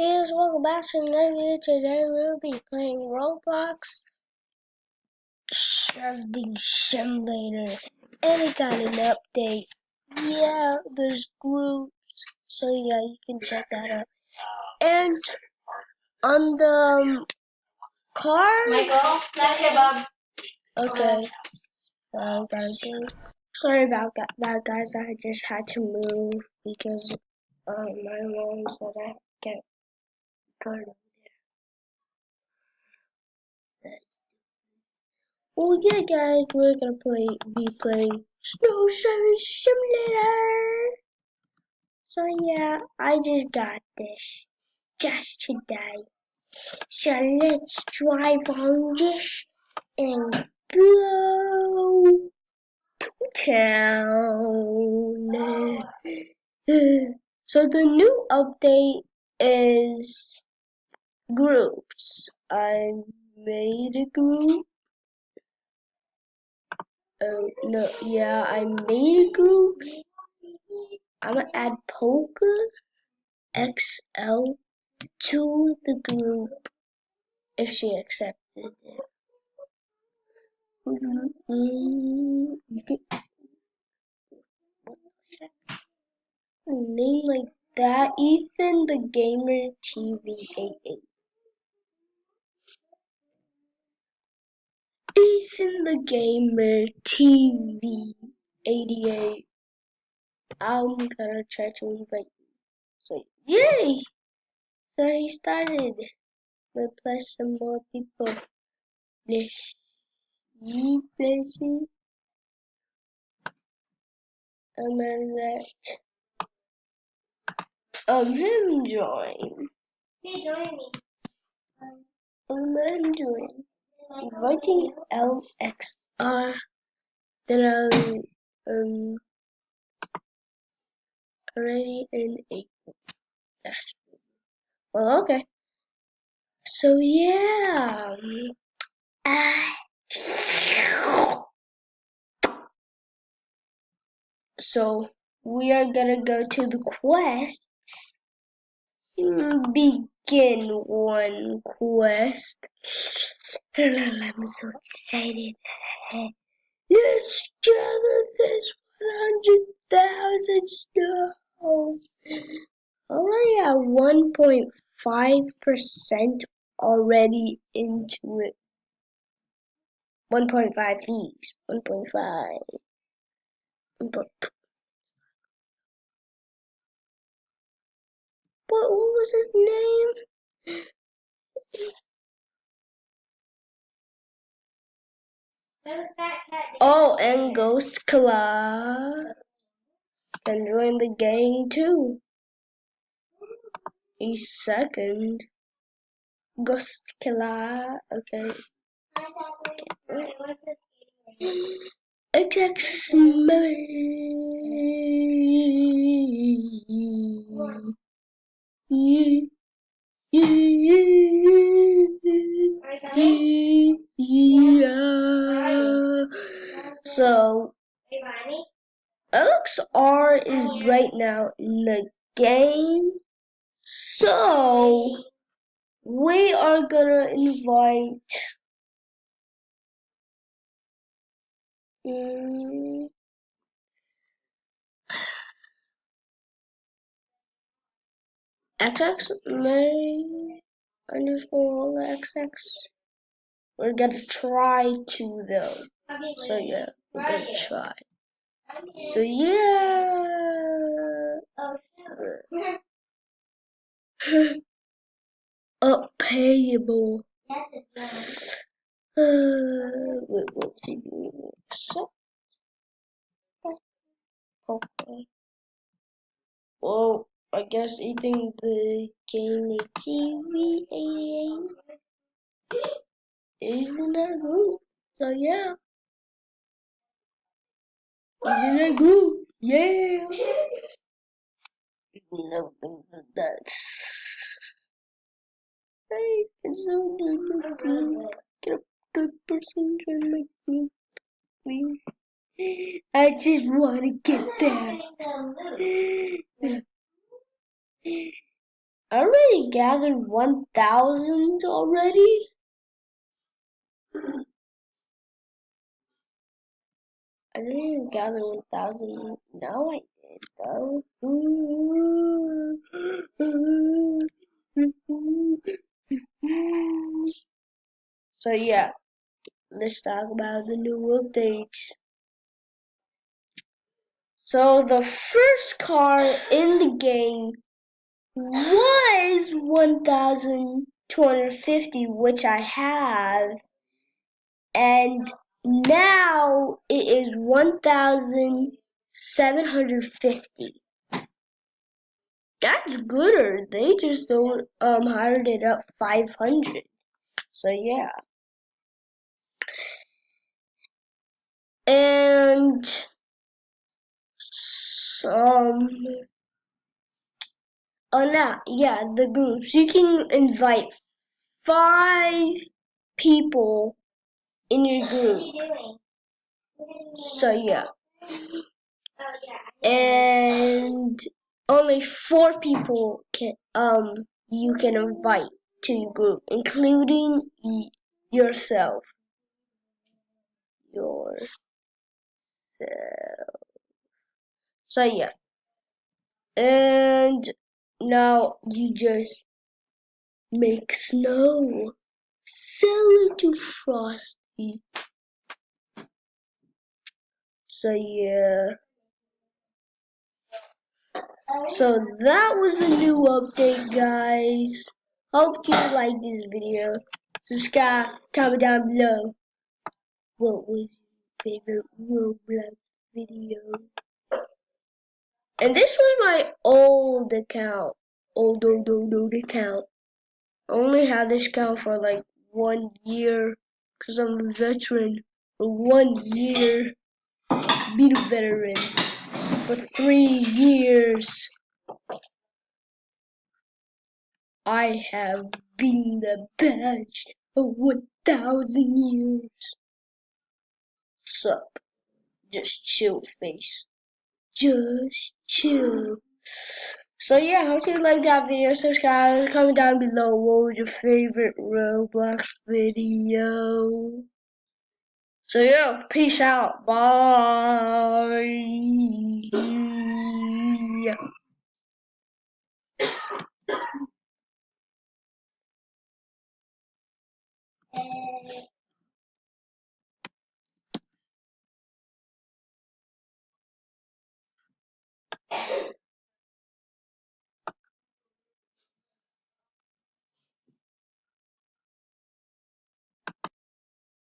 Hey, welcome back to another video. Today we'll be playing Roblox Shoving Simulator, and it got an update. Yeah, there's groups, so yeah, you can check that out. And on the car, Michael, not here, Bob. okay. Sorry about that, guys. I just had to move because my mom said I can't go. Oh yeah, guys, we're gonna be playing Snow Simulator. So yeah, I just got this just today. So let's drive on this and go to town. So the new update is groups. I made a group. No, yeah, I made a group. I'm gonna add Polka XL to the group if she accepted it. You can name like that. Ethan the Gamer TV 88. Ethan the Gamer TV 88. I'm gonna try to invite you. So yay! So he started. Let's play some more people. Let's see, places. I'm gonna let him join. Hey, join me. I'm gonna join. Inviting LXR. Then I'm already in a dash. Well, okay. So yeah. Uh, so we are gonna go to the quests. Begin one quest. I'm so excited. Let's gather this 100,000 snow. Already at 1.5% already into it. 1.5 V's. 1.5. What was his name? Oh, and Ghost Club. And join the gang too. He's second. Ghost Killer. Okay. XX yeah. So LXR is right now in the game. So we are gonna invite XX Mary underscore XX. We're gonna try to though. So yeah, we're gonna try. So yeah. Payable. Wait, what's he doing? Okay. Well, I guess Ethan the Gamer TV 88 is in that group. So yeah, he's in that group. Yeah. No, that's. Hey, it's so good. Get a good person to my group, please. I just want to get that. I already gathered 1,000 already. I didn't even gather 1,000. Now I did though. So yeah, let's talk about the new updates. So the first car in the game was 1,250, which I have, and now it is 1,750. That's gooder. They just don't hired it up 500. So yeah. And the groups. You can invite 5 people in your group. So yeah. And only 4 people can you can invite to your group, including yourself. So yeah. And now you just make snow. Sell it to Frosty. So yeah. So that was the new update, guys. Hope you like this video. Subscribe, comment down below. What was your favorite Roblox video? And this was my old account. Old account. I only had this account for like 1 year. Because I'm a veteran. For 1 year. Be a veteran. For 3 years. I have been the badge of 1,000 years. Sup? Just chill, face. Just chill. So yeah, hope you like that video. Subscribe, comment down below what was your favorite Roblox video. So yeah, peace out. Bye.